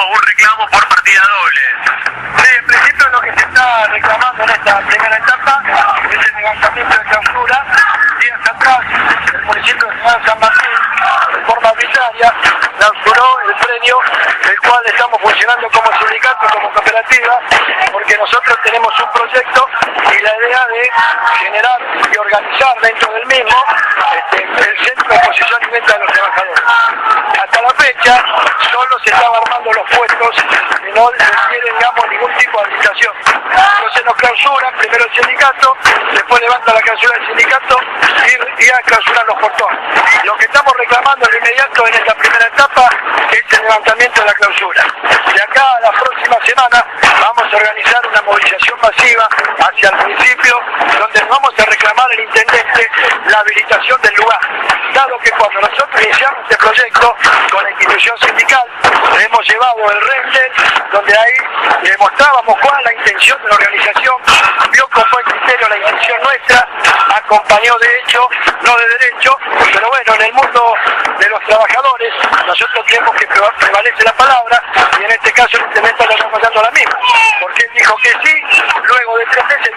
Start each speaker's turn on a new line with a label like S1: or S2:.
S1: un reclamo por partida doble.
S2: Sí, en principio lo que se está reclamando en esta primera etapa es el levantamiento de clausura. Días atrás, el municipio de San Martín, de forma arbitraria, clausuró el predio del cual estamos funcionando como sindicato y como cooperativa, porque nosotros tenemos un proyecto y la idea de generar y organizar dentro del mismo el centro de exposición y venta de los trabajadores. Hasta la fecha solo se estaban armando los puestos y no requiere, digamos, ningún tipo de habilitación. Entonces nos clausuran primero el sindicato, después levanta la clausura del sindicato y ya clausuran los portones. Lo que estamos reclamando de inmediato en esta primera etapa es el levantamiento de la clausura. De acá a la próxima semana vamos a organizar una movilización masiva hacia el municipio, donde vamos a reclamar al intendente la habilitación del lugar. Dado que cuando nosotros iniciamos este proyecto con la institución sindical, le hemos llevado el render, donde ahí demostrábamos cuál es la intención de la organización, vio con buen criterio la intención nuestra, acompañó de hecho, no de derecho, pero bueno, en el mundo de los trabajadores nosotros creemos que prevalece la palabra y en este caso el intendente le estamos dando la misma, porque él dijo que sí, luego de 3 meses